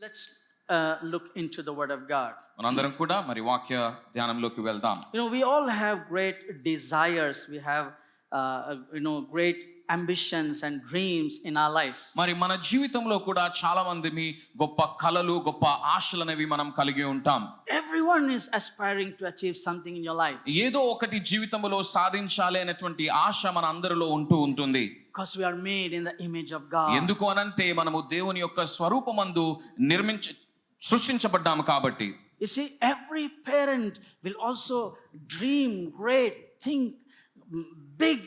Let's look into the Word of God. మనందరం కూడా మరి వాక్య ధ్యానంలోకి వెళ్దాం. We all have great desires. We have, great ambitions and dreams in our lives. మరి మన జీవితంలో కూడా చాలా మంది గొప్ప కలలు, గొప్ప ఆశలు అనేవి మనం కలిగి ఉంటాం. Everyone is aspiring to achieve something in your life. ఏదో ఒకటి జీవితంలో సాధించాలి అనేటువంటి ఆశ మన అందరిలో ఉంటూ ఉంటుంది. Because we are made in the image of God. ఎందుకు అనంటే మనము దేవుని యొక్క స్వరూపమందు సృష్టించబడ్డాము కాబట్టి. You see, every parent will also dream great, think big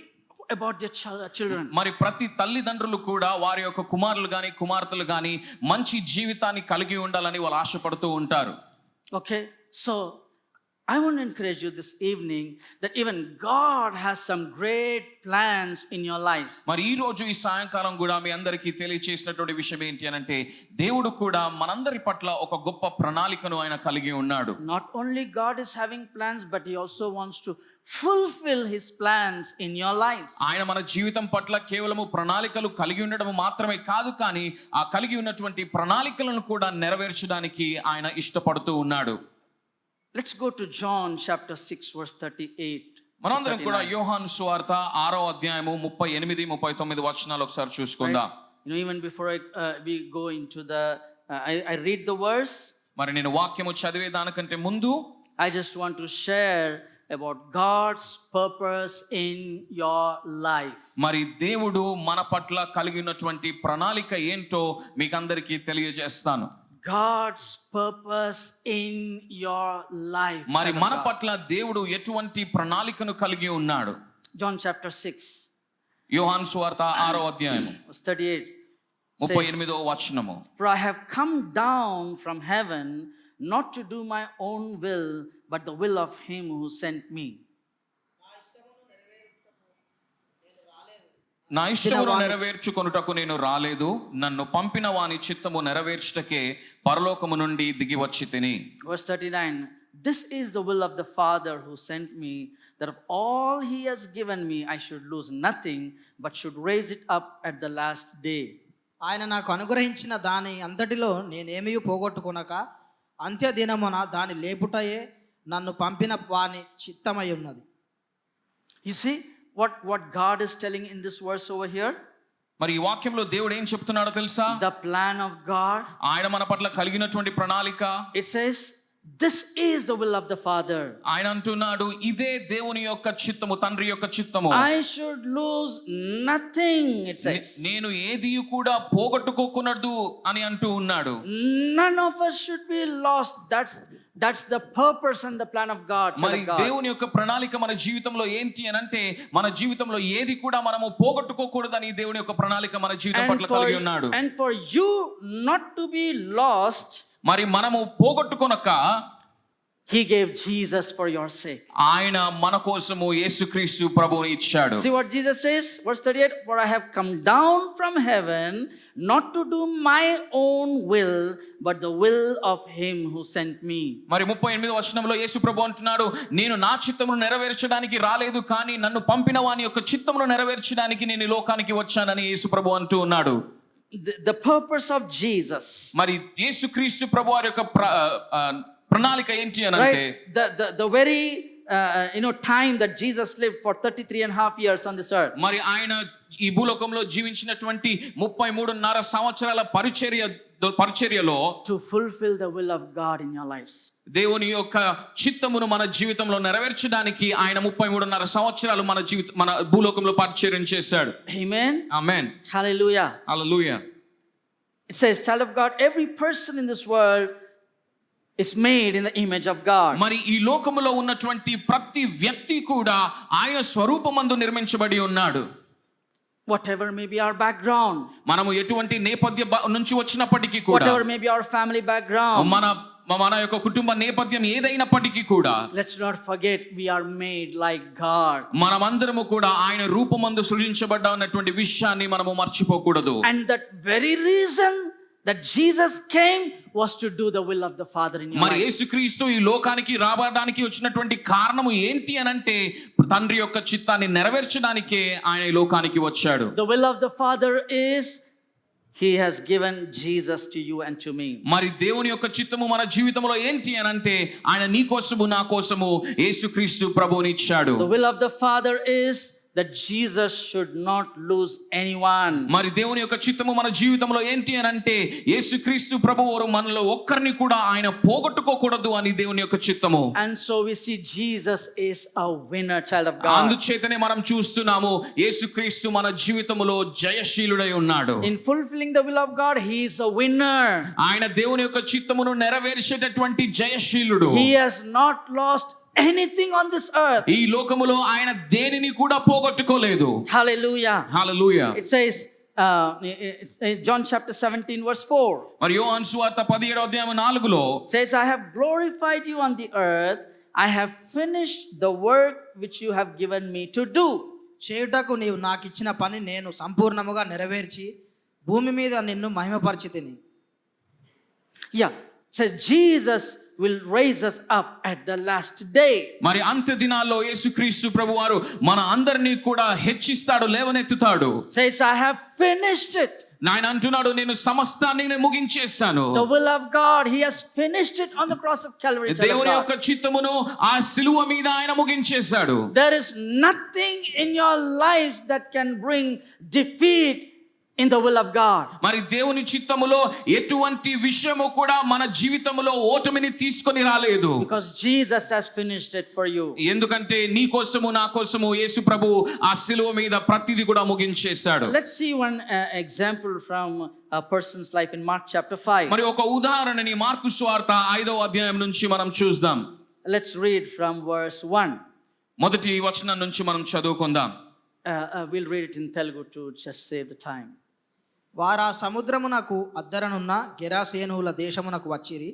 about their children. మరి ప్రతి తల్లిదండ్రులు కూడా వారి యొక్క కుమారులు గాని కుమార్తెలు గాని మంచి జీవితాన్ని కలిగి ఉండాలని వాళ్ళు ఆశపడుతూ ఉంటారు. Okay, so I want to encourage you this evening that even God has some great plans in your lives. మరి ఈ రోజు ఈ సాయంకాలం కూడా మీ అందరికీ తెలియచేసినటువంటి విషయం ఏంటి అనంటే దేవుడు కూడా మనందరి పట్ల ఒక గొప్ప ప్రణాళికను ఆయన కలిగి ఉన్నాడు. Not only God is having plans, but he also wants to fulfill his plans in your lives. ఆయన మన జీవితం పట్ల కేవలము ప్రణాళికలు కలిగి ఉండడం మాత్రమే కాదు, కానీ ఆ కలిగి ఉన్నటువంటి ప్రణాళికలను కూడా నెరవేర్చడానికి ఆయన ఇష్టపడుతూ ఉన్నాడు. Let's go to John chapter 6 verse 38. మనందరం కూడా యోహాను సువార్త 6వ అధ్యాయము 38 39 వచనాలు ఒకసారి చూసుకుందాం. Even before we go into I read the verse. మరి నేను వాక్యము చదివే దానికంటే ముందు I just want to share about God's purpose in your life. మరి దేవుడు మన పట్ల కలిగి ఉన్నటువంటి ప్రణాళిక ఏంటో మీకు అందరికీ తెలియజేస్తాను. God's purpose in your life. మరి మన పట్ల దేవుడు ఎటువంటి ప్రణాళికను కలిగి ఉన్నాడు? John chapter 6. యోహాను సువార్త 6వ అధ్యాయము 38. 38వ వచనము. For I have come down from heaven not to do my own will, but the will of him who sent me. నా ఇష్టమును నెరవేర్చుకొనుటకు నేను రాలేదు, నన్ను పంపిన వాని చిత్తము నెరవేర్చుటకే పరలోకము నుండి దిగి వచ్చి తిని. Verse 39. This is the will of the Father who sent me, that of all he has given me I should lose nothing, but should raise it up at the last day. ఆయన నాకు అనుగ్రహించిన దాని అంతటిలో నేనేమీ పోగొట్టుకొనక అంత్యదినమున దాని లేపుటయే నన్ను పంపిన వాని చిత్తమై ఉన్నది. You see what God is telling in this verse over here? మరి ఈ వాక్యంలో దేవుడు ఏం చెప్తున్నాడో తెలుసా? The plan of God. ఆయన మన పట్ల కలిగినటువంటి ప్రణాళిక. It says this is the will of the Father. ఆయన అంటున్నాడు ఇదే దేవుని యొక్క చిత్తము, తండ్రి యొక్క చిత్తము. I should lose nothing, it says. నేను ఏది కూడా పోగొట్టుకోకూడదు అని అంటూ ఉన్నాడు. None of us should be lost. That's the purpose and the plan of God. మరి దేవుని యొక్క ప్రణాళిక మన జీవితంలో ఏంటి అని అంటే మన జీవితంలో ఏది కూడా మనము పోగొట్టుకోకూడదని దేవుని యొక్క ప్రణాళిక మన జీవితం పట్ల కలిగి ఉన్నాడు. And for you not to be lost, మరి మనము పోగొట్టుకొనక he gave Jesus for your sake. ఆయన మన కోసము యేసుక్రీస్తు ప్రభువుని ఇచ్చాడు. See what Jesus says, verse 38. For I have come down from heaven not to do my own will, but the will of him who sent me. మరి 38వ వచనంలో యేసు ప్రభు అంటున్నాడు, నేను నా చిత్తమును నెరవేర్చడానికి రాలేదు, కానీ నన్ను పంపిన వాని యొక్క చిత్తమును నెరవేర్చడానికి నేను ఈ లోకానికి వచ్చానని యేసు ప్రభు అంటూ ఉన్నాడు. The purpose of Jesus. మరి యేసుక్రీస్తు ప్రభు వారి యొక్క ప్రణాళిక ఏంటి అని అంటే the very time that Jesus lived for 33.5 years on this earth. మరి ఆయన ఈ భూలోకంలో జీవించినటువంటి 33.5 సంవత్సరాల పరిచర్యలో to fulfill the will of God in your lives. దేవుని యొక్క చిత్తమును మన జీవితంలో నెరవేర్చడానికి ఆయన 33.5 సంవత్సరాలు మన భూలోకంలో పరిచర్య చేశాడు. Amen. Amen. Hallelujah. Hallelujah. It says, child of God, every person in this world is made in the image of God. మరి ఈ లోకములో ఉన్నటువంటి ప్రతి వ్యక్తి కూడా ఆయన స్వరూపమందు నిర్మించబడి ఉన్నాడు. Whatever may be our background, మనము ఎటువంటి నేపథ్యం నుంచి వచ్చినప్పటికీ కూడా, whatever may be our family background, మన యొక్క కుటుంబ నేపథ్యం ఏదైనప్పటికీ కూడా, let's not forget we are made like God. మనమందరము కూడా ఆయన రూపమందు సృజించబడ్డ అన్నటువంటి విషయాన్ని మనము మర్చిపోకూడదు. And that very reason that Jesus came was to do the will of the Father in your life. మరి యేసుక్రీస్తు ఈ లోకానికి రావడానికి వచ్చినటువంటి కారణము ఏంటి అనంటే తండ్రి యొక్క చిత్తాన్ని నెరవేర్చడానికే ఆయన ఈ లోకానికి వచ్చాడు. The will of the Father is He has given Jesus to you and to me. మరి దేవుని యొక్క చిత్తము మన జీవితంలో ఏంటి అని అంటే ఆయన నీ కోసము నా కోసము యేసుక్రీస్తు ప్రభువుని ఇచ్చాడు. The will of the Father is that Jesus should not lose anyone. మరి దేవుని యొక్క చిత్తము మన జీవితంలో ఏంటి అని అంటే యేసుక్రీస్తు ప్రభువు మనలో ఒక్కరిని కూడా ఆయన పోగొట్టుకోకూడదు అని దేవుని యొక్క చిత్తము. And so we see Jesus is a winner, child of God. అందుచేతనే మనం చూస్తున్నాము యేసుక్రీస్తు మన జీవితంలో జయశీలుడై ఉన్నాడు. In fulfilling the will of God, he is a winner. ఆయన దేవుని యొక్క చిత్తమును నెరవేర్చేటటువంటి జయశీలుడు. He has not lost anything on this earth. ఈ లోకములో ఆయన దేనిని కూడా పోగొట్టుకోలేదు. Hallelujah. Hallelujah. It says it's in John chapter 17 verse 4. మరి యోహాను సువార్త 17వ అధ్యాయం 4లో It says, I have glorified you on the earth. I have finished the work which you have given me to do. చేయుటకు నీవు నాకు ఇచ్చిన పని నేను సంపూర్ణముగా నెరవేర్చి భూమి మీద నిన్ను మహిమపరిచితిని. Yeah. It says Jesus will raise us up at the last day. మరి అంత్య దినాల్లో యేసుక్రీస్తు ప్రభువారు మన అందరినీ కూడా హెచ్చిస్తాడు, లేవనెత్తుతాడు. Says, I have finished it. ఆయన అంటున్నాడు, నేను సమస్తాన్ని నేను ముగించేస్తాను. The will of God, he has finished it on the cross of Calvary. child of దేవుని God. యొక్క చిత్తమును ఆ సిలువ మీద ఆయన ముగించేశాడు. There is nothing in your lives that can bring defeat in the will of God. మరి దేవుని చిత్తములో ఎటువంటి విషయము కూడా మన జీవితంలో ఓటమిని తీసుకొని రాలేదు. Because Jesus has finished it for you. ఎందుకంటే నీ కోసము నా కోసము యేసు ప్రభువు ఆ సిలువ మీద ప్రతిదీ కూడా ముగించేశాడు. Let's see one example from a person's life in Mark chapter 5. మరి ఒక ఉదాహరణని మార్కు సువార్త 5వ అధ్యాయం నుంచి మనం చూద్దాం. Let's read from verse 1. మొదటి వచనం నుంచి మనం చదువుకుందాం. We'll read it in Telugu to just save the time. వారా సముద్రమునకు అద్దరనున్న గెరాసేనువుల దేశమునకు వచ్చిరి.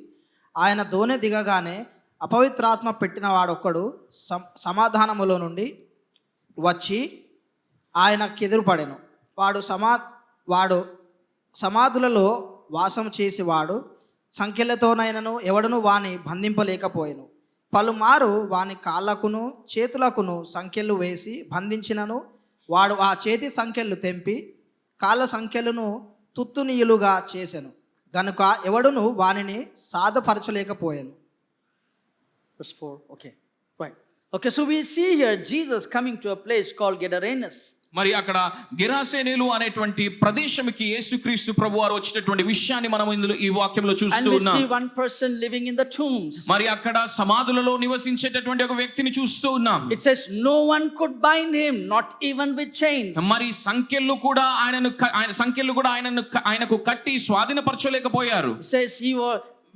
ఆయన దోణి దిగగానే అపవిత్రాత్మ పెట్టిన వాడొక్కడు సమాధానములో నుండి వచ్చి ఆయనకెదురుపడెను. వాడు సమాధులలో వాసం చేసేవాడు. సంఖ్యలతోనైనను ఎవడును వాని బంధింపలేకపోయెను. పలుమారు వాని కాళ్ళకును చేతులకును సంఖ్యలు వేసి బంధించినను వాడు ఆ చేతి సంఖ్యలు తెంపి కాళ్ళ సంఖ్యలను తుత్తునీయులుగా చేసెను గనుక ఎవడును వానిని సాధపరచలేకపోయాను. Verse 4. Okay. Right. Okay, so we see here Jesus coming to a place called Gadarenes. మరి అక్కడ గెరాసేనీలు అనేటువంటి ప్రదేశంకి యేసుక్రీస్తు ప్రభువారు వచ్చేటటువంటి విషయాన్ని మనం ఇందులో ఈ వాక్యంలో And చూస్తూ we ఉన్నాం. see one person living in the tombs. మరి అక్కడ సమాధులలో నివసించేటటువంటి ఒక వ్యక్తిని చూస్తూ ఉన్నాం. It says no one could bind him, not even with chains. మరి సంఖ్యలు కూడా ఆయనకు కట్టి స్వాధీనపరచలేకపోయారు. It says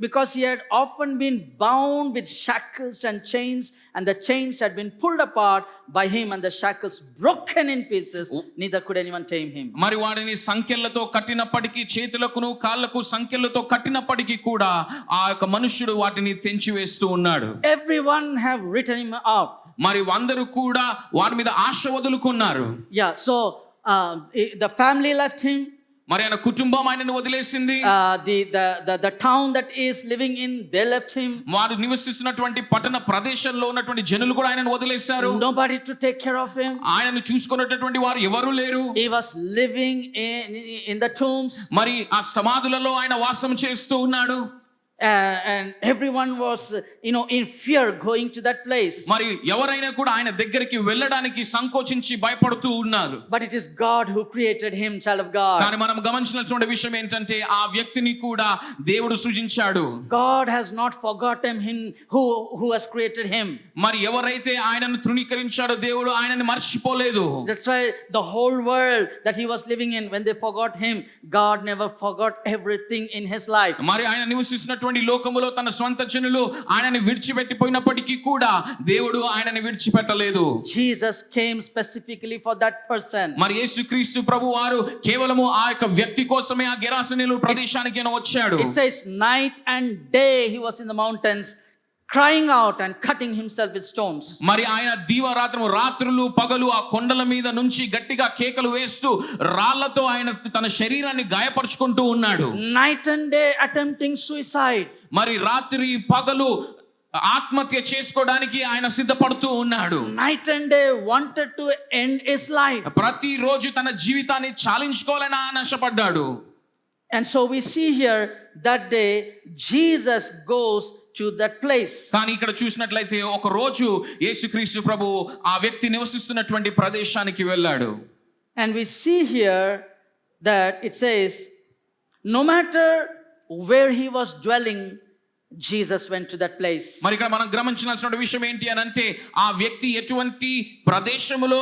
because he had often been bound with shackles and chains, and the chains had been pulled apart by him and the shackles broken in pieces, neither could anyone tame him. మరి వాడిని సంఖ్యలతో కట్టినప్పటికీ, చేతులకును కాళ్ళకు సంఖ్యలతో కట్టినప్పటికీ కూడా ఆ యొక్క మనుష్యుడు వాటిని తెంచివేస్తూ ఉన్నాడు. Everyone have written him out. మరి అందరూ కూడా వారి మీద ఆశ వదులుకున్నారు. Yeah, so the family left him. మరి ఆయన కుటుంబం ఆయనను వదిలేసింది. The town that is living in, they left him. వారు నివసిస్తున్నటువంటి పట్టణ ప్రదేశంలో ఉన్నటువంటి జనులు కూడా ఆయనను వదిలేశారు. Nobody to take care of him. ఆయనను చూసుకునేటటువంటి వారు ఎవరు లేరు. He was living in the tombs. మరి ఆ సమాధులలో ఆయన వాసం చేస్తూ ఉన్నాడు. And everyone was in fear going to that place. మరి ఎవరైనా కూడా ఆయన దగ్గరికి వెళ్ళడానికి సంకోచించి భయపడుతూ ఉన్నారు. But it is God who created him, child of God. కానీ మనం గమనించాల్సిన విషయం ఏంటంటే ఆ వ్యక్తిని కూడా దేవుడు సృజించాడు. God has not forgotten him who has created him. మరి ఎవరైతే ఆయనను తృణీకరించాడో దేవుడు ఆయనని మర్చిపోలేదు. That's why the whole world that he was living in, when they forgot him, God never forgot everything in his life. మరి ఆయన నివసిస్తున్నటువంటి లోకములో తన స్వంత జనులు ఆయనని విడిచిపెట్టిపోయినప్పటికీ కూడా దేవుడు ఆయనని విడిచిపెట్టలేదు. Jesus came specifically for that person. మరి యేసుక్రీస్తు ప్రభువారు కేవలము ఆ యొక్క వ్యక్తి కోసమే ఆ గెరాసేనీలు ప్రదేశానికి ఆయన వచ్చాడు. It says night and day he was in the mountains crying out and cutting himself with stones. మరి ఆయన దీవారాత్రము రాత్రులు పగలు ఆ కొండల మీద నుంచి గట్టిగా కేకలు వేస్తూ రాళ్లతో ఆయన తన శరీరాన్ని గాయపరుచుకుంటూ ఉన్నాడు. Night and day attempting suicide. మరి రాత్రి పగలు ఆత్మహత్య చేసుకోవడానికి ఆయన సిద్ధపడుతూ ఉన్నాడు. Night and day wanted to end his life. ప్రతి రోజు తన జీవితాన్ని చాలించుకోవాలని ఆయన ఆశపడ్డాడు. And so we see here that day Jesus goes to that place. కానీ ఇక్కడ చూసినట్లయితే ఒక రోజు యేసుక్రీస్తు ప్రభు ఆ వ్యక్తి నివసిస్తున్నటువంటి ప్రదేశానికి వెళ్ళాడు. And we see here that it says, no matter where he was dwelling, Jesus went to that place. మరి ఇక్కడ మనం గమనించాల్సిన విషయం ఏంటి అని అంటే ఆ వ్యక్తి ఎటువంటి ప్రదేశములో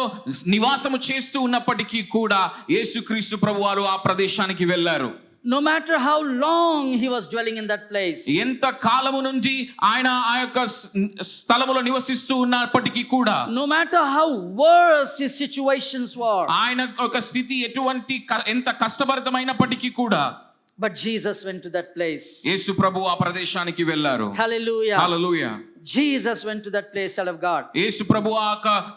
నివాసము చేస్తూ ఉన్నప్పటికీ కూడా యేసుక్రీస్తు ప్రభువారు ఆ ప్రదేశానికి వెళ్ళారు. No matter how long he was dwelling in that place. ఎంత కాలము నుండి ఆయన ఆ యొక్క స్థలములో నివసిస్తూ ఉన్నప్పటికీ కూడా, No matter how worse his situations were. ఆయన ఒక స్థితి ఎటువంటి ఎంత కష్టభరితమైనప్పటికీ కూడా, But Jesus went to that place. యేసు ప్రభు ఆ ప్రదేశానికి వెళ్ళారు. Hallelujah. Hallelujah. Jesus went to that place, child of God. యేసు ప్రభు ఆ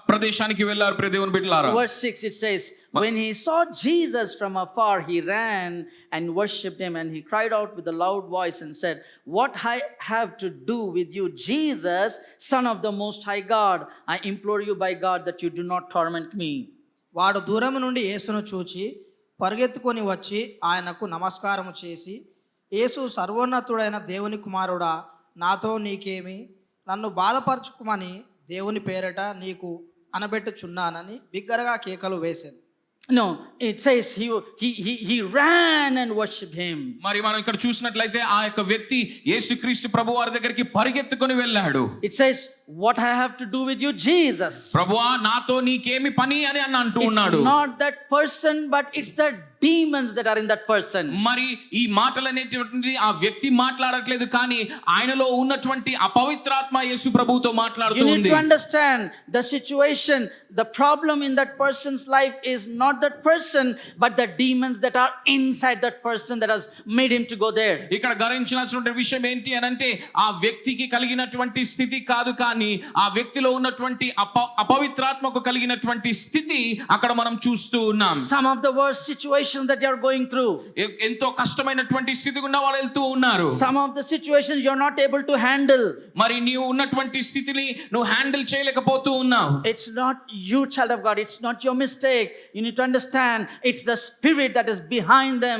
ప్రదేశానికి వెళ్ళారు. ప్రియ దేవుని బిడ్డలారా, Verse 6 it says, when he saw Jesus from afar, he ran and worshipped him, and he cried out with a loud voice and said, what I have to do with you, Jesus, Son of the Most High God? I implore you by God that you do not torment me. వాడు దూరం నుండి యేసును చూచి పరిగెత్తుకొని వచ్చి ఆయనకు నమస్కారము చేసి, యేసు సర్వోన్నతుడైన దేవుని కుమారుడా, నాతో నీకేమి, నన్ను బాధపరచుకోమని దేవుని పేరట నీకు అనబెట్టుచున్నానని బిగ్గరగా కేకలు వేశాను. No, it says he ran and worshipped him. మరి మనం ఇక్కడ చూసినట్లయితే ఆ యొక్క వ్యక్తి యేసుక్రీస్తు ప్రభు వారి దగ్గరికి పరిగెత్తుకొని వెళ్ళాడు. It says, what I have to do with you, Jesus? ప్రభువా, నాతో నీకేమి పని అని అంటూ It's ఉన్నాడు. not that person, but it's the demons that are in that person. మరి ఈ మాటలు అనేటువంటి ఆ వ్యక్తి మాట్లాడట్లేదు, కానీ ఆయనలో ఉన్నటువంటి అపవిత్రాత్మ యేసు ప్రభువుతో మాట్లాడుతూ You need ఉంది. to understand the situation, the problem in that person's life is not that person, but the demons that are inside that person that has made him to go there. ఇక్కడ గమనించాల్సిన విషయం ఏంటి అని అంటే ఆ వ్యక్తికి కలిగినటువంటి స్థితి కాదు, కానీ ఆ వ్యక్తిలో ఉన్నటువంటి అపవిత్రాత్మకు కలిగినటువంటి స్థితి అక్కడ మనం చూస్తూ ఉన్నాం. Some of the worst situations that you are going through, ఎంతో కష్టమైనటువంటి స్థితి గుండా వాళ్ళు వెళ్తూ ఉన్నారు. some of the situations you are not able to handle. మరి నీవు ఉన్నటువంటి స్థితిని నువ్వు హ్యాండిల్ చేయలేకపోతూ ఉన్నావు. It's not you, child of God, it's not your mistake. You need to understand it's the spirit that is behind them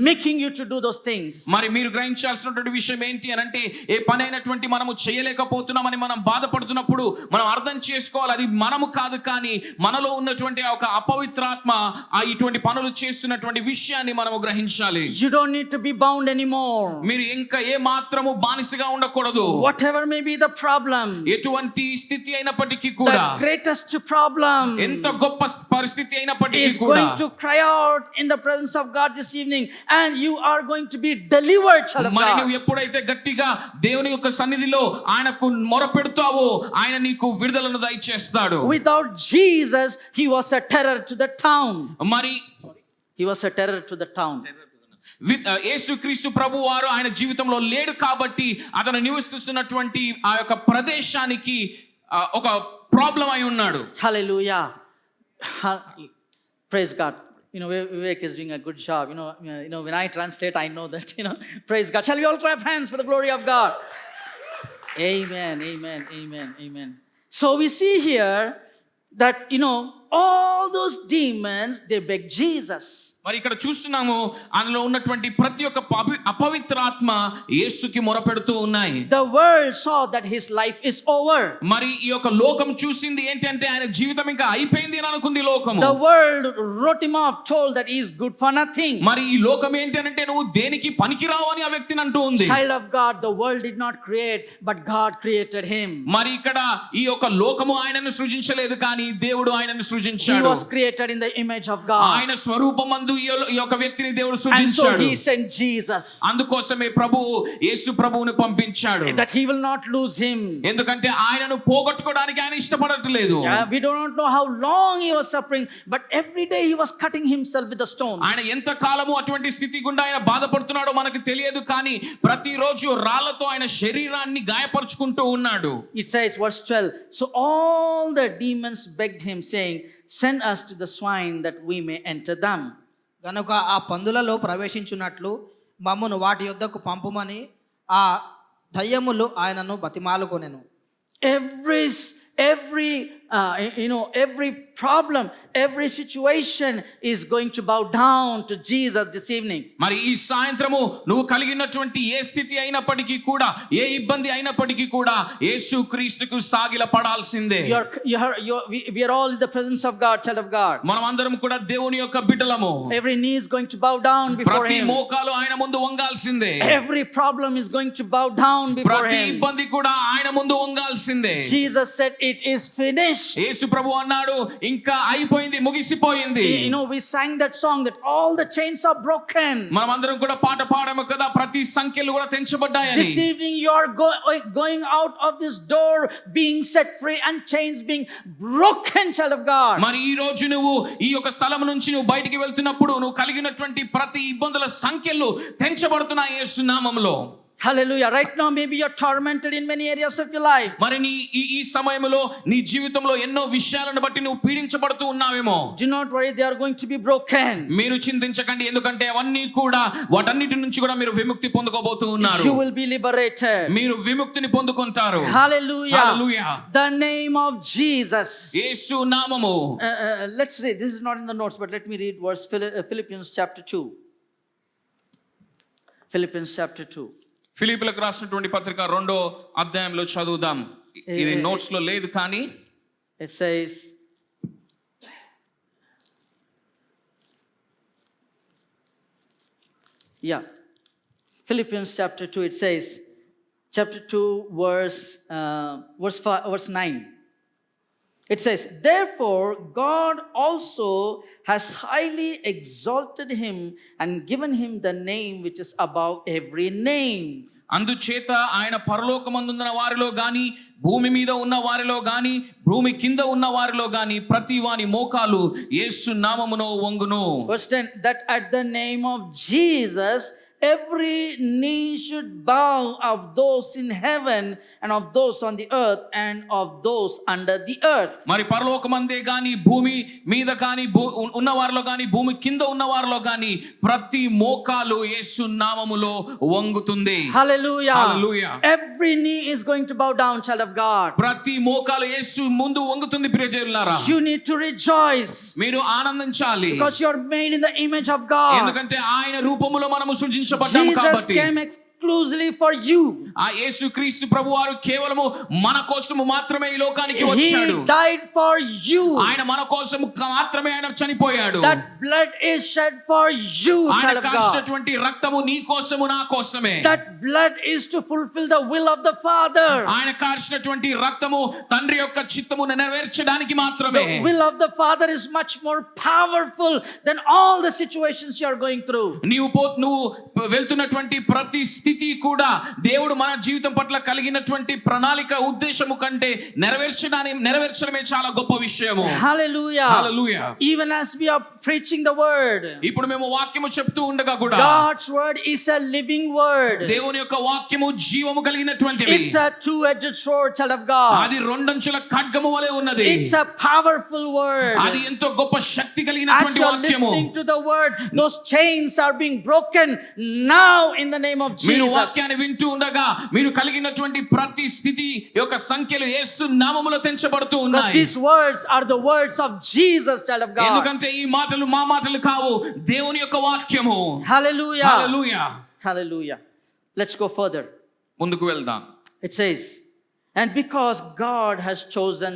making you to do those things. మరి మీరు గ్రహించాల్సినటువంటి విషయం ఏంటి అని అంటే ఏ పని అయినటువంటి మనము చేయలేకపోతున్నామని మనం బాధపడుతున్నప్పుడు మనం అర్థం చేసుకోవాలి, అది మనము కాదు, కానీ మనలో ఉన్నటువంటి ఒక అపవిత్రాత్మ ఆ ఇటువంటి పనులు చేస్తున్నటువంటి విషయాన్ని మనము గ్రహించాలి. You don't need to be bound anymore. మీరు ఇంకా ఏ మాత్రము బానిసగా ఉండకూడదు. Whatever may be the problem, ఎటువంటి స్థితి అయినప్పటికీ కూడా, the greatest problem ఎంత గొప్ప పరిస్థితి అయినప్పటికీ is కూడా, going to cry out in the presence of God this evening, and you are going to be delivered, child of మరి God. నువ్వు ఎప్పుడైతే గట్టిగా దేవుని యొక్క సన్నిధిలో ఆయనకు మొరపెడతావో ఆయన నీకు విడుదలను దయచేస్తాడు. Without Jesus, he was a terror to the town. మరి He was a terror to the town. యేసుక్రీస్తు ప్రభు వారు ఆయన జీవితంలో లేడు కాబట్టి అతను నివసిస్తున్నటువంటి ఆ యొక్క ప్రదేశానికి ఒక ప్రాబ్లం అయి ఉన్నాడు. Hallelujah. Praise God. You know, Vivek is doing a good job. You know, when I translate, I know that, praise God. Shall we all clap hands for the glory of God? Amen, amen, amen, amen. So we see here that, all those demons, they beg Jesus. మరి ఇక్కడ చూస్తున్నాము అందులో ఉన్నటువంటి ప్రతి ఒక్క అపవిత్రాత్మ యేసుకి మొరపెడుతూ ఉన్నాయి. The world saw that his life is over. మరి ఈ యొక్క లోకం చూసింది ఏంటంటే ఆయన జీవితం ఇంకా అయిపోయింది అని అనుకుంది లోకము. The world wrote him off, told that he is good for nothing. మరి ఈ లోకం ఏంటి అంటే నువ్వు దేనికి పనికిరావు అని ఆ వ్యక్తిని అంటూ ఉంది. Child of God, the world did not create, but God created him. మరి ఇక్కడ ఈ యొక్క లోకము ఆయనను సృజించలేదు, కానీ దేవుడు ఆయనను He సృజించాడు. was created in the image of God. ఆయన స్వరూపమందు ఈ యొక్క వ్యక్తిని దేవుడు And so సృజించాడు. he sent Jesus, అందుకోసమే ప్రభువు యేసు ప్రభువుని పంపించాడు. that he will not lose him. ఎందుకంటే ఆయనను పోగొట్టుకోవడానికి ఆయన ఇష్టపడట్లేదు. We do not know how long he was suffering, but every day he was cutting himself with a stone. ఆయన ఎంత కాలము అటువంటి స్థితి గుండా ఆయన బాధపడుతున్నాడో మనకు తెలియదు, కానీ ప్రతిరోజు రాళ్లతో ఆయన శరీరాన్ని గాయపరుచుకుంటూ ఉన్నాడు. It says, verse 12, so all the demons begged him, saying, send us to the swine that we may enter them. గనుక ఆ పందులలో ప్రవేశించున్నట్లు మమ్మను వాటి యొద్దకు పంపుమని ఆ దయ్యములు ఆయనను బతిమాలుకొనెను. Every every problem, every situation is going to bow down to Jesus this evening. మరి ఈ సాయంత్రము నువ్వు కలిగినటువంటి ఏ స్థితి అయినప్పటికీ కూడా, ఏ ఇబ్బంది అయినప్పటికీ కూడా యేసు క్రీస్తుకు సాగిల పడాల్సిందే. We are all in the presence of God, child of God. మనం అందరం కూడా దేవుని యొక్క బిడ్డలము. Every knee is going to bow down before ప్రతి him. మోకాలు ఆయన ముందు వంగాల్సిందే. Every problem is going to bow down before ప్రతి him. ఇబ్బంది కూడా ఆయన ముందు వంగాల్సిందే. Jesus said it is finished. యేసు ప్రభు అన్నాడు ఇంకా అయిపోయింది, ముగిసిపోయింది. We sang that song that all the chains are broken. మనం అందరం కూడా పాట పాడాము కదా, ప్రతి సంఖ్యలు కూడా తెంచబడ్డాయని. This evening you are going out of this door being set free and chains being broken, child of God. మరి ఈ రోజు నువ్వు ఈ యొక్క స్థలం నుంచి నువ్వు బయటికి వెళ్తున్నప్పుడు నువ్వు కలిగినటువంటి ప్రతి ఇబ్బందుల సంఖ్యలు తెంచబడుతున్నాయి యేసు నామములో. Hallelujah. Right now maybe you're tormented in many areas of your life. మరి నీ ఈ సమయంలో నీ జీవితంలో ఎన్నో విషయాలను బట్టి నువ్వు పీడించబడుతూ ఉన్నావేమో. Do not worry, they are going to be broken. మీరు చింతించకండి, ఎందుకంటే అవన్నీ కూడా వాటన్నిటి నుంచి కూడా మీరు విముక్తి పొందుకోబోతూ ఉన్నారు. You will be liberated. మీరు విముక్తిని పొందుకుంటారు. Hallelujah. Hallelujah. The name of Jesus. యేసు నామము. Let's read. This is not in the notes, but let me read verse Philippians chapter 2. Philippians chapter 2. ఫిలిప్పీలకు రాసినటువంటి పత్రిక 2వ అధ్యాయంలో చదువుదాం. ఇది నోట్స్ లో లేదు కానీ it says, Philippians chapter 2, it says, chapter 2 verse 9. It says, therefore God also has highly exalted him and given him the name which is above every name. అందుచేత ఆయన పరలోకమందున్న వారిలో గాని, భూమి మీద ఉన్న వారిలో గాని, భూమి కింద ఉన్న వారిలో గాని ప్రతి వాని మోకాలు యేసు నామములో వంగును. Verse 10, that at the name of Jesus every knee should bow, of those in heaven and of those on the earth and of those under the earth. మరి పరలోకమందే గాని, భూమి మీద గాని, ఉన్న వారిలో గాని, భూమి కింద ఉన్న వారిలో గాని ప్రతి మోకాలు యేసు నామములో వంగుతుంది. Hallelujah. Hallelujah. Every knee is going to bow down, child of God. ప్రతి మోకాలు యేసు ముందు వంగుతుంది ప్రియజనులారా. You need to rejoice. మీరు ఆనందించాలి. Because you are made in the image of God. ఎందుకంటే ఆయన రూపములో మనము సృజించబడ్డాము Jesus కాబట్టి. came exclusively for you. ఆ యేసుక్రీస్తు ప్రభువారు కేవలము మన కోసము మాత్రమే ఈ లోకానికి వచ్చాడు. He died for you. ఆయన మన కోసము మాత్రమే ఆయన చనిపోయాడు. That blood is shed for you, child ఆయన of God. కాచినటువంటి రక్తము నీ కోసము నా కోసమే. That blood is to fulfill the will of the Father. ఆయన కాచినటువంటి రక్తము తండ్రి యొక్క చిత్తమును నెరవేర్చడానికి మాత్రమే. The will of the Father is much more powerful than all the situations you are going through. నువ్వు వెళ్తున్నటువంటి ప్రతి స్థితి కూడా దేవుడు మన జీవితం పట్ల కలిగినటువంటి ప్రణాళిక ఉద్దేశము కంటే నెరవేర్చడమే చాలా గొప్ప విషయము. Hallelujah. Hallelujah. Even as we are preaching the word, ఇప్పుడు మేము వాక్యము చెప్తూ ఉండగా కూడా God's word is a living word. దేవుని యొక్క వాక్యము జీవము కలిగినటువంటిది. It's a two-edged sword, child of God. అది రెండంచుల ఖడ్గము వలె ఉన్నది. It's a powerful word. అది ఎంతో గొప్ప శక్తి As కలిగినటువంటి you are వాక్యము. listening to the word, those chains are being broken now in the name of మీరు Jesus. వాక్యాన్ని వింటూ ఉండగా మీరు కలిగినటువంటి ప్రతి స్థితి యొక్క సంఖ్యలు యేసు నామములో తెంచబడుతూ Because ఉన్నాయి. these words are the words of Jesus, child of God. ఎందుకంటే ఈ మాటలు మా మాటలు కావు, దేవుని యొక్క వాక్యము. Hallelujah. Hallelujah. Hallelujah. Let's go further. ముందుకు వెళ్దాం. It says, and because God has chosen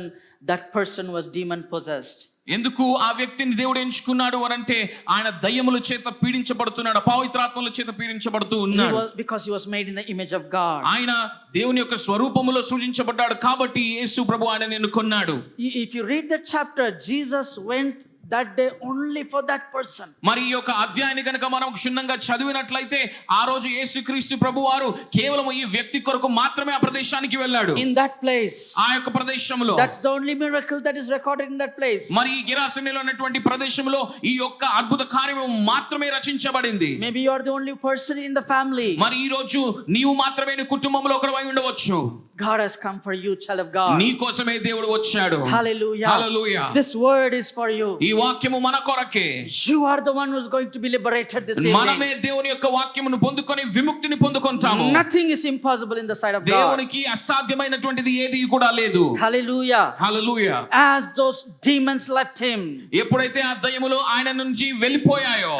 that person was demon possessed. ఎందుకు ఆ వ్యక్తిని దేవుడు ఎంచుకున్నాడు అనంటే ఆయన దయ్యముల చేత పీడించబడుతున్నాడు, పవిత్రాత్మల చేత పీడించబడుతూ ఉన్నాడు. Because he was made in the image of God. ఆయన దేవుని యొక్క స్వరూపములో సృజించబడ్డాడు కాబట్టి యేసు ప్రభు ఆయన ఎన్నుకున్నాడు. If you read the chapter, Jesus went that day only for that person. మరి ఈ యొక్క అధ్యాయాన్ని గనుక మనం క్షుణ్ణంగా చదివినట్లయితే ఆ రోజు యేసుక్రీస్తు ప్రభువారు కేవలం ఈ వ్యక్తి కొరకు మాత్రమే ఆ ప్రదేశానికి వెళ్ళాడు. In that place. ఆ యొక్క ప్రదేశంలో. That's the only miracle that is recorded in that place. మరి ఈ గిరాసెనీలో ఉన్నటువంటి ప్రదేశంలో ఈ యొక్క అద్భుత కార్యము మాత్రమే రచించబడింది. Maybe you are the only person in the family. మరి ఈ రోజు నీవు మాత్రమే నీ కుటుంబంలో ఒకడివై ఉండవచ్చు. God has come for you, child of God. నీ కోసమే దేవుడు వచ్చాడు. Hallelujah. Hallelujah. This word is for you. ఈ వాక్యము మన కొరకే. You are the one who's going to be liberated this మనమే evening. దేవుని యొక్క వాక్యమును పొందుకొని విముక్తిని పొందుకుంటాము. Nothing is impossible in the sight of God. దేవునికి అసాధ్యమైనటువంటిది ఏది కూడా లేదు. Hallelujah. Hallelujah. As those demons left him, ఎప్పుడైతే ఆ దయ్యములు ఆయన నుంచి వెళ్ళిపోయాయో,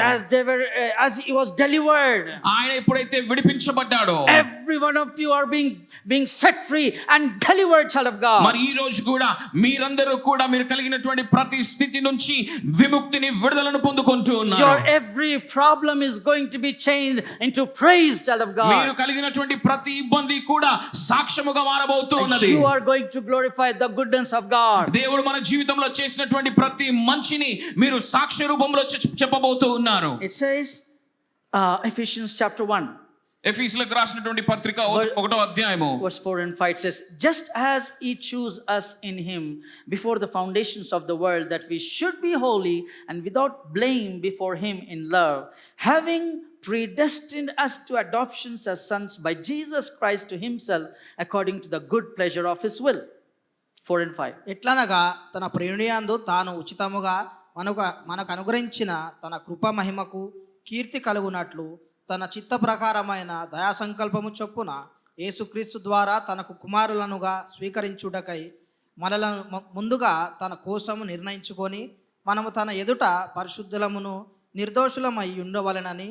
as he was delivered, ఆయన ఎప్పుడైతే విడిపించబడ్డాడో, every one of you are being set free and delivered, child of God. మరి ఈ రోజు కూడా మీరందరూ కూడా మీరు కలిగినటువంటి ప్రతి స్థితి నుంచి విముక్తిని విడుదలను పొందుకుంటూ ఉన్నారు. Your every problem is going to be changed into praise, child of God. మీరు కలిగినటువంటి ప్రతి ఇబ్బంది కూడా సాక్ష్యముగా మారబోతూ ఉన్నది. You are going to glorify the goodness of God. దేవుడు మన జీవితంలో చేసినటువంటి ప్రతి మంచిని మీరు సాక్ష్య రూపంలో చెప్పబోతూ ఉన్నారు. It says Ephesians chapter 1 ఎఫెసీయులకు రాసినటువంటి పత్రిక 1వ అధ్యాయము verse 4 and 5 says, just as he chose us in him before the foundations of the world, that we should be holy and without blame before him in love, having predestined us to adoptions as sons by Jesus Christ to himself, according to the good pleasure of his will. 4 and 5. ఎట్లనగా తన ప్రేణియందు తాను ఉచితముగా మనకు అనుగ్రహించిన తన కృప మహిమకు కీర్తి కలుగునట్లు తన చిత్త ప్రకారమైన దయా సంకల్పము చొప్పున యేసుక్రీస్తు ద్వారా తనకు కుమారులనుగా స్వీకరించుటకై మనలను ముందుగా తన కోసము నిర్ణయించుకొని మనము తన ఎదుట పరిశుద్ధులమును నిర్దోషులమై ఉండవలెనని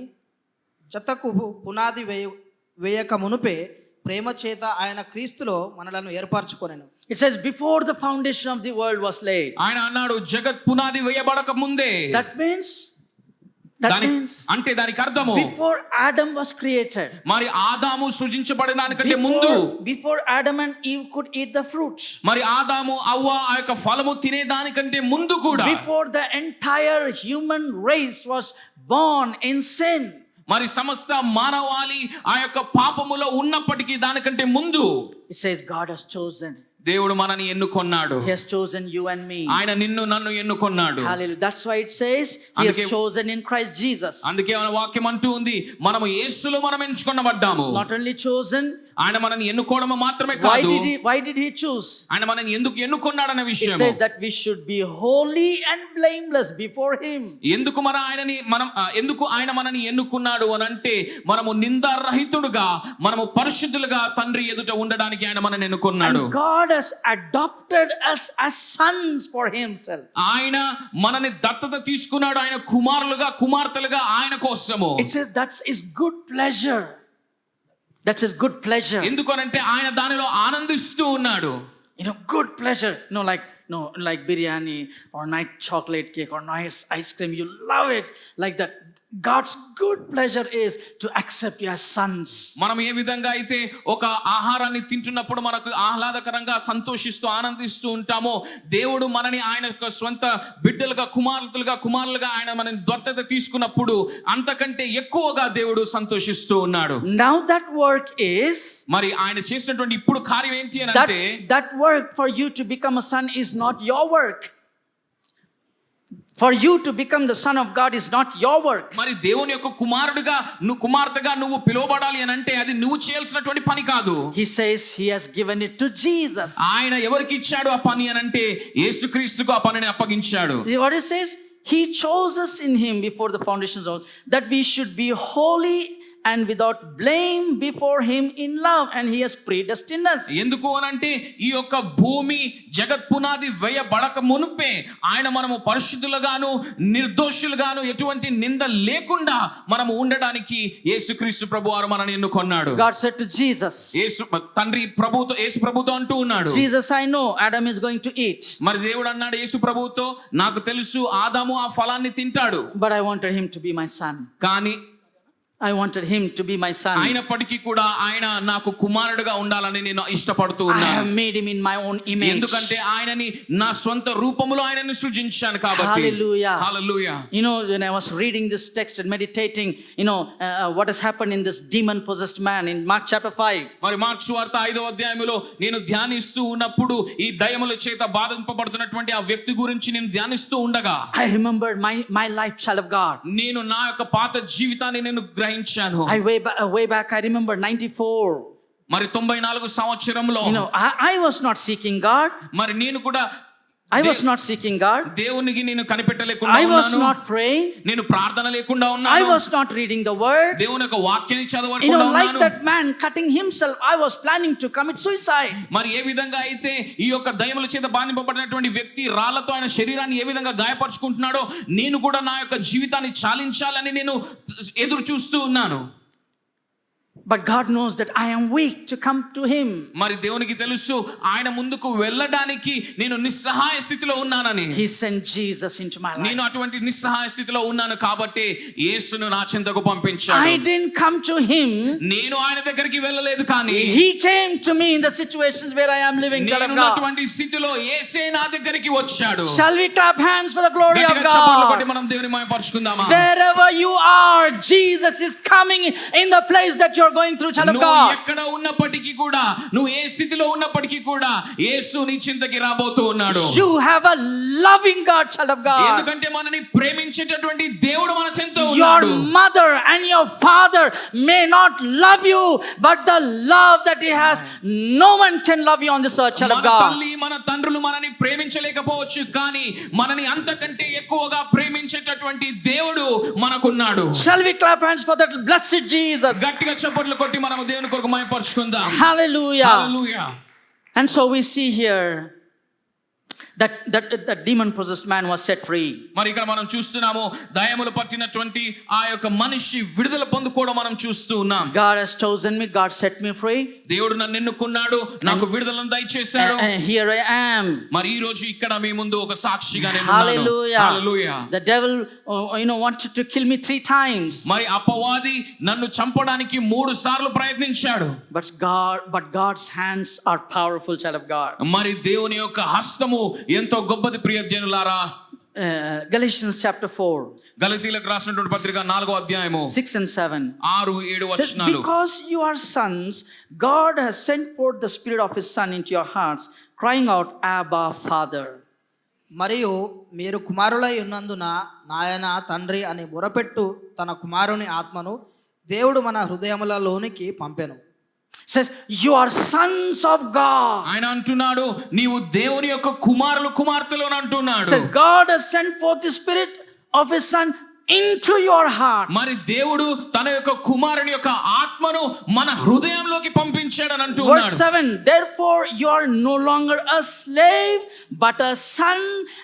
జతకు పునాది వేయక మునుపే ప్రేమ చేత ఆయన క్రీస్తులో మనలను ఏర్పరచుకొనెను. It says before the foundation of the world was laid. ఆయన అన్నాడు జగత్ పునాది వేయబడక ముందే. That means అంటే దానికి అర్థము before Adam was created, మరి ఆదాము సృజించబడడానికంటే ముందు, before Adam and Eve could eat the fruit, మరి ఆదాము అవ్వ ఆ యొక్క ఫలము తినేదానికంటే ముందు కూడా, before the entire human race was born in sin, మరి సమస్త మానవాళి ఆ యొక్క పాపములో ఉన్నప్పటికీ దానికంటే ముందు, it says God has chosen. దేవుడు మనని ఎన్నుకొన్నాడు. He has chosen you and me. ఆయన నిన్ను నన్ను ఎన్నుకొన్నాడు. Hallelujah. That's why it says he has chosen in Christ Jesus. అందుకే మన వాక్యం అంటూ ఉంది, మనము యేసులో మనం ఎంచుకొనబడ్డాము. Not only chosen, ఆయన మనని ఎన్నుకోవడం మాత్రమే కాదు, why did he choose? ఆయన మనని ఎందుకు ఎన్నుకొన్నాడనే విషయం. It says that we should be holy and blameless before him. ఎందుకు ఎందుకు ఆయన మనని ఎన్నుకున్నాడు అని అంటే, మనము నిందారహితుడుగా, మనము పరిశుద్ధులుగా తండ్రి ఎదుట ఉండడానికి ఆయన మనని ఎన్నుకున్నాడు. God has adopted us as sons for himself. ఆయన మనని దత్తత తీసుకున్నాడు, ఆయన కుమారులుగా కుమార్తెలుగా ఆయన కోసము. It says that's his good pleasure. That's his good pleasure. ఎందుకనంటే ఆయన దానిలో ఆనందిస్తూ ఉన్నాడు. Good pleasure. Like biryani or nice chocolate cake or nice ice cream. You love it like that. God's good pleasure is to accept you as sons. మనం ఏ విధంగా అయితే ఒక ఆహారాన్ని తింటున్నప్పుడు మనకు ఆహ్లాదకరంగా సంతోషిస్తూ ఆనందిస్తూ ఉంటామో, దేవుడు మనని ఆయన యొక్క స్వంత బిడ్డలుగా కుమారులుగా ఆయన మనని దత్తత తీసుకున్నప్పుడు అంతకంటే ఎక్కువగా దేవుడు సంతోషిస్తూ ఉన్నాడు. Now that work is, మరి ఆయన చేసినటువంటి ఇప్పుడు కార్యం ఏంటి అని అంటే, that work for you to become a son is not your work. For you to become the son of God is not your work. మరి దేవుని యొక్క కుమార్తెగా నువ్వు పిలువబడాలి అని అంటే అది నువ్వు చేయాల్సినటువంటి పని కాదు. He says he has given it to Jesus. ఆయన ఎవరికి ఇచ్చాడు ఆ పని అని అంటే, యేసుక్రీస్తుకు ఆ పనిని అప్పగించాడు. What it says, he chose us in him before the foundations of that we should be holy and without blame before him in love, and he has predestined us. ఎందుకు అనంటే, ఈ యొక్క భూమి జగత్ పునాది వేయబడక మునుపే ఆయన మనము పరిశుద్ధులుగాను నిర్దోషులుగాను ఎటువంటి నింద లేకుండా మనము ఉండడానికి యేసుక్రీస్తు ప్రభువారు మనల్ని ఎన్నుకొన్నాడు. God said to Jesus, యేసు ప్రభుతో అంటూ ఉన్నాడు, Jesus, I know Adam is going to eat. మరి దేవుడు అన్నాడు యేసు ప్రభుతో, నాకు తెలుసు ఆదాము ఆ ఫలాన్ని తింటాడు, but I wanted him to be my son. కానీ I wanted him to be my son. అయినప్పటికీ కూడా ఆయన నాకు కుమారుడుగా ఉండాలని నేను ఇష్టపడుతూ ఉన్నాను. I have made him in my own image. ఎందుకంటే ఆయనని నా స్వంత రూపములో ఆయనని సృజించాను కాబట్టి. Hallelujah. Hallelujah. When I was reading this text and meditating, what has happened in this demon possessed man in Mark chapter 5. మరి మార్కు సువార్త 5వ అధ్యాయములో నేను ధ్యానిస్తూ ఉన్నప్పుడు ఈ దయ్యముల చేత బాధింపబడుతున్నటువంటి ఆ వ్యక్తి గురించి నేను ధ్యానిస్తూ ఉండగా, I remembered my life, child of God. నేను నా యొక్క పాత జీవితాన్ని నేను గ్రహించాను. way back I remember 94. మరి 94 సంవత్సరంలో I was not seeking God. మరి నేను కూడా I was not seeking God. దేవునికి నేను కనిపెట్టలేకుండా I was ఉన్నాను. not praying. నేను ప్రార్థన లేకుండా I ఉన్నాను. was not reading the word. దేవుని యొక్క వాక్యాన్ని You చదవకుండా know, like ఉన్నాను. that man cutting himself, I was planning to commit suicide. మరి ఏ విధంగా అయితే ఈ యొక్క దయ్యముల చేత బాధింపబడినటువంటి వ్యక్తి రాళ్లతో ఆయన శరీరాన్ని ఏ విధంగా గాయపరుచుకుంటున్నాడో, నేను కూడా నా యొక్క జీవితాన్ని చాలించాలని నేను ఎదురు చూస్తూ ఉన్నాను. But God knows that I am weak to come to him. మరి దేవునికి తెలుసు ఆయన ముందుకు వెళ్ళడానికి నేను నిస్సహాయ స్థితిలో ఉన్నానని. He sent Jesus into my life. నేను అటువంటి నిస్సహాయ స్థితిలో ఉన్నాను కాబట్టి యేసును నా చెంతకు పంపించాడు. I didn't come to him. నేను ఆయన దగ్గరికి వెళ్ళలేదు, కానీ He came to me in the situations where I am living. నేను ఉన్నటువంటి స్థితిలో యేసే నా దగ్గరికి వచ్చాడు. Shall we clap hands for the glory of గట్టిగా చప్పట్లు కొట్టి God? మనం దేవుని మహిమపరచుకుందామా? Wherever you are, Jesus is coming in the place that you're going through, child of నువ్వు God. ఎక్కడ ఉన్నప్పటికీ కూడా, నువ్వు ఏ స్థితిలో ఉన్నప్పటికీ కూడా యేసు నీ చింతకి రాబోతూ ఉన్నాడు. You have a loving God, child of God. ఎందుకంటే మనని ప్రేమించేటటువంటి దేవుడు మన చెంత Your ఉన్నాడు. mother and your father may not love you, but the love that he has, no one can love you on this earth, child of మన God. తల్లి మన తండ్రులు మనని ప్రేమించలేకపోవచ్చు, కానీ మనని అంతకంటే ఎక్కువగా ప్రేమించేటటువంటి దేవుడు మనకున్నాడు. Shall we clap hands for that blessed Jesus? గట్టిగా చప్పట్లు కొట్టి మనము దేవుని కొరకు మహిమపరచుకుందాం. Hallelujah. Hallelujah. And so we see here that demon possessed man was set free. మరి ఇక్కడ మనం చూస్తున్నాము, దయ్యములు పట్టినటువంటి ఆ యొక్క మనిషి విడుదల పొందుకోవడం మనం చూస్తూ ఉన్నాం. God has chosen me, God set me free, దేవుడు నన్ను ఎన్నుకున్నాడు, నాకు విడుదలను దయచేశాడు. and here I am. మరి ఈ రోజు ఇక్కడ మీ ముందు ఒక సాక్షిగా నేను ఉన్నాను. Hallelujah. Hallelujah. The devil wanted to kill me 3 times. మరి అపవాది నన్ను చంపడానికి 3 సార్లు ప్రయత్నించాడు. But God's hands are powerful, child of God. మరి దేవుని యొక్క హస్తము ఎంతో గొప్పది. ప్రియ జనులారా, Galatians chapter 4, గలతీయులకు రాసినటువంటి పత్రిక 4వ అధ్యాయము 6 and 7. 6-7 Says, వచనాలు. because you are sons, God has sent forth the Spirit of His Son into your hearts, crying out, Abba, Father. మరియు మీరు కుమారులై ఉన్నందున నాయన తండ్రి అని మొరపెట్టు తన కుమారుని ఆత్మను దేవుడు మన హృదయములలోనికి పంపెను. Says, you are sons of God. ఆయన అంటున్నాడు, నీవు దేవుని యొక్క కుమారులు కుమార్తెలు అని అంటున్నాడు. Says, God has sent forth the Spirit of His Son into your heart. మరి దేవుడు తన యొక్క కుమారుని యొక్క ఆత్మను మన హృదయంలోకి పంపించాడని Verse అంటున్నాడు. 7, therefore you are no longer a slave but a son,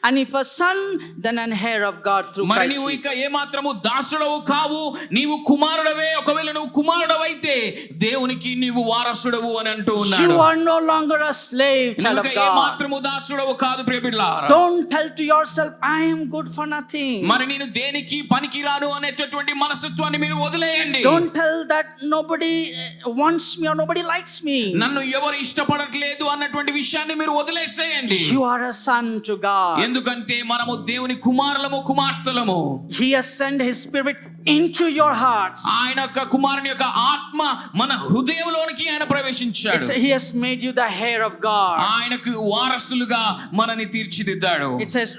and if a son then an heir of God through మరి Christ నీవు ఇక Jesus. ఏ మాత్రము దాసుడవు కావు, నీవు కుమారుడవే. ఒకవేళ నువ్వు కుమారుడవైతే దేవునికి నీవు వారసుడవు అని అంటూ ఉన్నాడు. You are no longer a slave, child నువ్వు of ఇక ఏ God. మాత్రము దాసుడవు కాదు. ప్రియ బిడ్డలారా, Don't tell to yourself, I am good for nothing. మరి నేను దేనికి పనికిరాను అనేటటువంటి మనస్తత్వాన్ని మీరు వదిలేయండి. Don't tell that nobody wants me or nobody likes me. నన్ను ఎవరు ఇష్టపడట్లేదు అన్నటువంటి విషయాన్ని మీరు వదిలేసేయండి. You are a son to God. ఎందుకంటే మనము దేవుని కుమారులము కుమార్తెలము. He has sent His Spirit into your hearts. ఆయన యొక్క కుమారుని యొక్క ఆత్మ మన హృదయంలోనికి ఆయన ప్రవేశించాడు. He has made you the heir of God. ఆయనకు వారసులుగా మనని తీర్చిదిద్దాడు. It says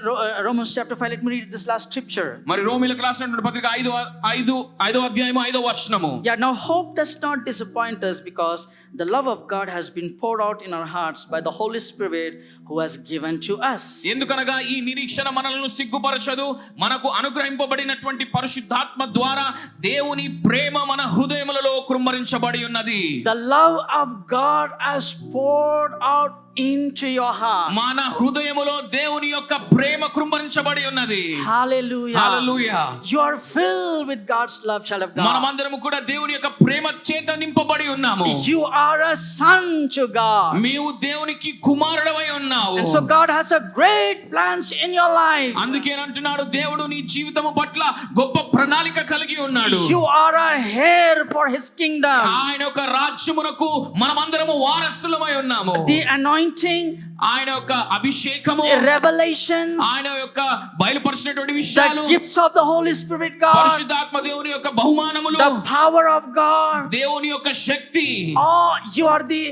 Romans chapter 5. Let me read this last scripture. మరి రోమీయులకు రాసినటువంటి పత్రిక 5వ అధ్యాయము 5వ వచనము. Yeah, now hope does not disappoint us, because the love of God has been poured out in our hearts by the Holy Spirit who has given to us. ఎందుకనగా ఈ నిరీక్షణ మనలను సిగ్గుపరచదు, మనకు అనుగ్రహింపబడినటువంటి పరిశుద్ధాత్మ ద్వారా దేవుని ప్రేమ మన హృదయములలో కృమ్మరించబడి ఉన్నది. The love of God has poured out into your heart. మన హృదయములో దేవుని యొక్క ప్రేమ కృమ్మరించబడి ఉన్నది. Hallelujah. Hallelujah. You are filled with God's love, child of God. మనమందరము కూడా దేవుని యొక్క ప్రేమ చేత నింపబడి ఉన్నాము. You are a son to God. నీవు దేవునికి కుమారుడవై ఉన్నావు. And so God has a great plans in your life. అందుకేనంటున్నాడు, దేవుడు నీ జీవితము పట్ల గొప్ప ప్రణాళిక కలిగి ఉన్నాడు. You are a heir for His kingdom. ఆయన యొక్క రాజ్యమునకు మనమందరము వారసులమై ఉన్నాము. The anointing, ఆయన యొక్క అభిషేకము, revelations, ఆయన యొక్క బయలుపరిచినటువంటి the విషయాలు, gifts of the Holy Spirit, God, పరిశుద్ధాత్మ దేవుని యొక్క బహుమానములు, the power of God. దేవుని యొక్క శక్తి, Oh, you are the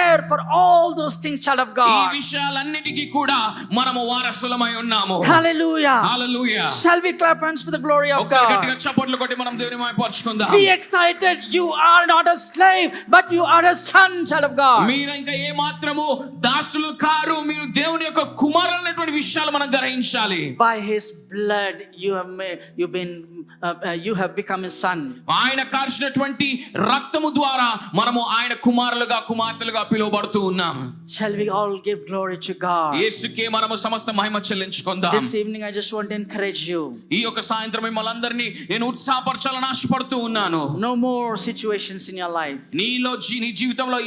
heir for all those things, child of ఈ God. విషయాలన్నిటికీ కూడా మనము వారసులమై ఉన్నాము. Hallelujah. Hallelujah. Shall we clap hands for the glory of ఒకసారి God? గట్టిగా చప్పట్లు కొట్టి మనం దేవుని మహిమపరచుకుందాం. Be excited. You are not a slave, but you are a son, child of God. మీరు ఇంకా ఏ మాత్రము దాసులు కారు, మీరు దేవుని యొక్క కుమారులు అనేటువంటి విషయాలు మనం గ్రహించాలి. By his blood you have become his son. ఆయన కార్చినటువంటి రక్తము ద్వారా మనము ఆయన కుమారులుగా కుమార్తెలుగా పిలువబడుతూ ఉన్నాం. Shall we all give glory to God? యేసుకే మనము సమస్త మహిమ చెల్లించుకుందాం. This evening I just want to encourage you. ఈ యొక్క సాయంత్రం మిమ్మల్ని అందరినీ నేను ఉత్సాహపరచాలని ఆశపడుతూ ఉన్నాను. No more situations in your life. నీ జీవితంలో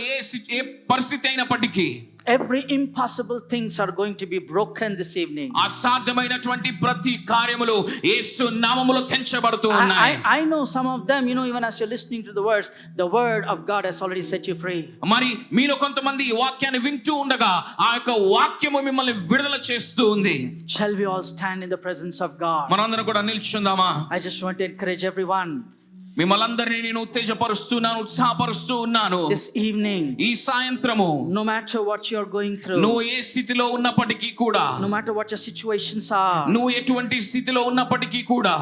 ఏ పరిస్థితి అయినప్పటికీ Every impossible things are going to be broken this evening. అసాధ్యమైనటువంటి ప్రతి కార్యములు యేసు నామములో తెంచబడుతూ ఉన్నాయి. I know some of them, even as you're listening to the words, the word of God has already set you free. మరి మీలో కొంతమంది ఈ వాక్యాన్ని వింటూ ఉండగా ఆ యొక్క వాక్యము మిమ్మల్ని విడుదల చేస్తూ ఉంది. Shall we all stand in the presence of God? మనందరం కూడా నిల్చుందామా? I just want to encourage everyone. మిమ్మల్ని అందరినీ నేను ఉత్తేజపరుస్తున్నాను, ఉత్సాహపరుస్తూ ఉన్నాను. This evening, ఈ సాయంత్రము no matter what you're going through, నువ్వు ఏ స్థితిలో ఉన్నప్పటికీ కూడా, no matter what your situations are, నువ్వు ఎటువంటి స్థితిలో ఉన్నప్పటికీ కూడా,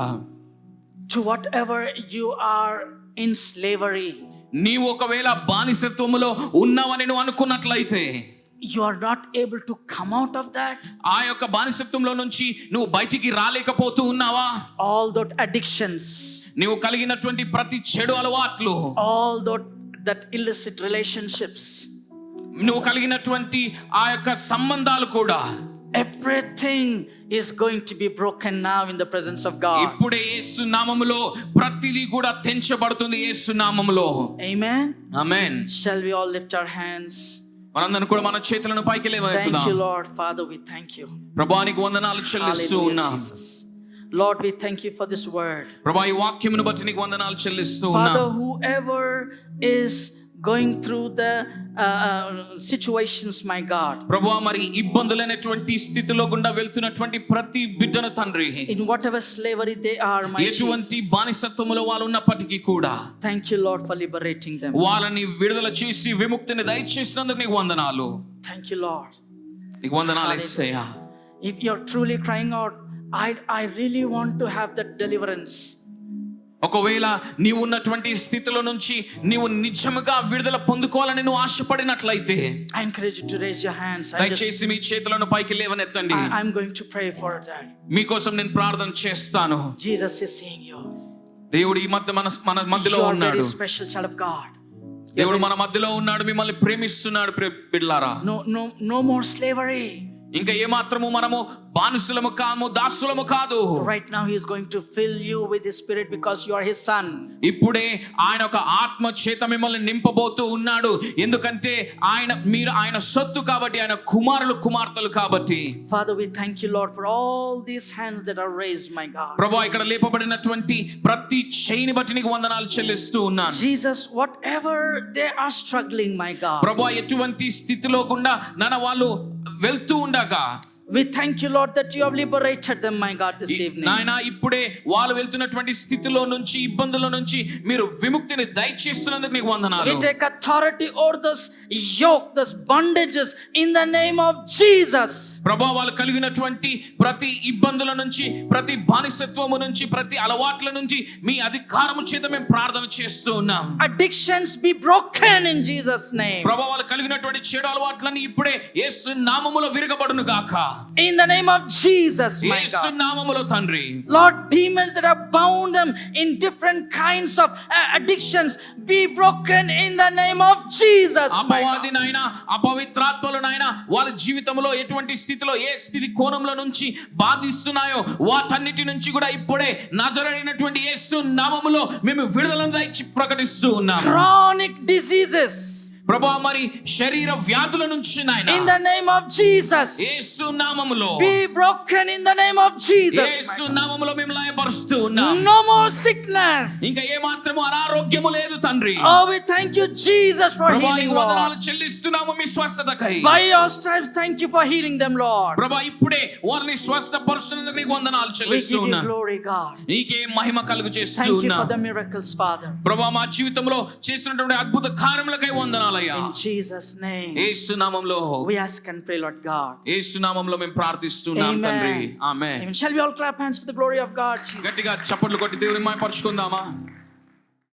to whatever you are in slavery, నీవు ఒకవేళ బానిసత్వములో ఉన్నావని నువ్వు అనుకున్నట్లయితే, you are not able to come out of that, ఆ యొక్క బానిసత్వంలో నుంచి నువ్వు బయటికి రాలేకపోతూ ఉన్నావా? all those addictions, నీవు కలిగినటువంటి ప్రతి చెడు అలవాట్లు, all that illicit relationships, నువ్వు కలిగినటువంటి ఆ యొక్క సంబంధాలు కూడా, everything is going to be broken now in the presence of God. ఇప్పుడే యేసు నామములో ప్రతిదీ కూడా తెంచబడుతుంది యేసు నామములో. Amen. Amen. Shall we all lift our hands? మనందరం కూడా మన చేతులను పైకి లేవనెత్తుదాం. Thank you, Lord. Father, we thank you. ప్రభువానికి వందనాలు చెల్లిస్తూ Hallelujah, ఉన్నాం. Jesus. Lord, we thank you for this word. ప్రభువా ఈ వాక్యమును బట్టి నీకు వందనాలు చెల్లిస్తూ ఉన్నాం. Father, whoever is going through the situations, my God, ప్రభువా మరి ఇబ్బందులైనటువంటి స్థితిలో గుండా వెళ్తున్నటువంటి ప్రతి బిడ్డను తండ్రి, in whatever slavery they are, my ఎటువంటి Jesus, బానిసత్వములో వాళ్ళు ఉన్నప్పటికీ కూడా, thank you, Lord, for liberating them. వాళ్ళని విడుదల చేసి విముక్తిని దయచేసినందుకు నీకు వందనాలు. Thank you, Lord. నీకు వందనాలు యేసయ్యా. If you're truly crying out, I really want to have that deliverance, ఒకవేళ నీవు ఉన్నటువంటి స్థితిలో నుంచి నీవు నిజముగా విడుదల పొందుకోవాలని నువ్వు ఆశపడినట్లయితే, I encourage you to raise your hands. దయచేసి మీ చేతులను పైకి లేవనెత్తండి. I'm going to pray for that. మీకోసం నేను ప్రార్థన చేస్తాను. Jesus is seeing you. దేవుడు ఈ మధ్య మన మధ్యలో You are ఉన్నాడు. very special child of God. దేవుడు మన మధ్యలో ఉన్నాడు, మిమ్మల్ని ప్రేమిస్తున్నాడు బిడ్డలారా. No more slavery. ఇంకా ఏ మాత్రము మనము బానిసలము కాము, దాసులము కాదు. Right now he is going to fill you with his spirit because you are his son. ఇప్పుడే ఆయన ఒక ఆత్మ చేత మిమ్మల్ని నింపబోతూ ఉన్నాడు. ఎందుకంటే మీరు ఆయన సొత్తు కాబట్టి, ఆయన కుమారులు కుమార్తెలు కాబట్టి. Father, we thank you, Lord, for all these hands that are raised, my God. ప్రభువా ఇక్కడ లేపబడినటువంటి ప్రతి చేయిని బట్టి నీకు వందనాలు చెల్లిస్తూ ఉన్నాను. Jesus, whatever they are struggling, my God, ప్రభువా ఎటువంటి స్థితిలో గుండా వాళ్ళు వెళ్తూ ఉండగా, we thank you, Lord, that you have liberated them, my God, this evening. నాయనా ఇప్పుడే వాళ్ళు వెళ్తున్నటువంటి స్థితిలో నుంచి, ఇబ్బందుల నుంచి మీరు విముక్తిని దయచేస్తున్నందుకు నీకు వందనాలు. We take authority over those yoke, those bondages in the name of Jesus. ప్రభువా వాళ్ళు కలిగినటువంటి ప్రతి ఇబ్బందుల నుంచి, ప్రతి బానిసత్వము నుంచి, ప్రతి అలవాట్ల నుంచి మీ అధికారము చేత మేము ప్రార్థన చేస్తూ ఉన్నాం. Addictions be broken in Jesus' name. ప్రభువా వాళ్ళు కలిగినటువంటి చెడు అలవాట్లని ఇప్పుడే యేసు నామములో విరగబడును గాక. In the name of Jesus, my Yesu God. నామములో తండ్రి. Lord, demons that have bound them in different kinds of addictions be broken in the name of Jesus, my God. అపవాది నాయనా, అపవిత్రాత్మలు నాయనా, వాళ్ళ జీవితంలో ఎటువంటి స్థితిలో, ఏ స్థితి కోణంలో నుంచి బాధిస్తున్నాయో వాటన్నిటి నుంచి కూడా ఇప్పుడే నజరేయుడైనటువంటి యేసు నామములో మేము విడుదలను దయచి ప్రకటిస్తూ ఉన్నాం. Chronic diseases, ప్రభువా మరి శరీర వ్యాధుల నుంచి నాయనా, in the name of Jesus, యేసు నామములో be broken in the name of Jesus, my Yesu God. నామములో మేము లయపరుస్తూ ఉన్నాం. No more sickness. ఇంకా ఏ మాత్రము అనారోగ్యము లేదు తండ్రి. Oh, we thank you, Jesus, for ప్రభువా healing, ఈ వందనాలు Lord. చెల్లిస్తున్నాము me స్వస్థతకై. By your stripes, thank you for healing them, Lord. ప్రభువా ఇప్పుడే వారిని స్వస్థపరుస్తున్నందుకు నీకు వందనాలు We చెల్లిస్తూ give you ఉన్నాను. glory, God. నీకే మహిమ కలుగు చేస్తూ Thank you for ఉన్నాను. the miracles, Father. ప్రభువా మా జీవితంలో చేసినటువంటి అద్భుత కార్యములకై వందనాలయ్యా. In Jesus' name, యేసు నామములో, we ask and pray, Lord God. యేసు నామములో మేము ప్రార్థిస్తున్నాం తండ్రి. Amen. Amen. Amen. Shall we all clap hands for the glory of God, Jesus? గట్టిగా చప్పట్లు కొట్టి దేవుని మహిమపరచుకుందామా?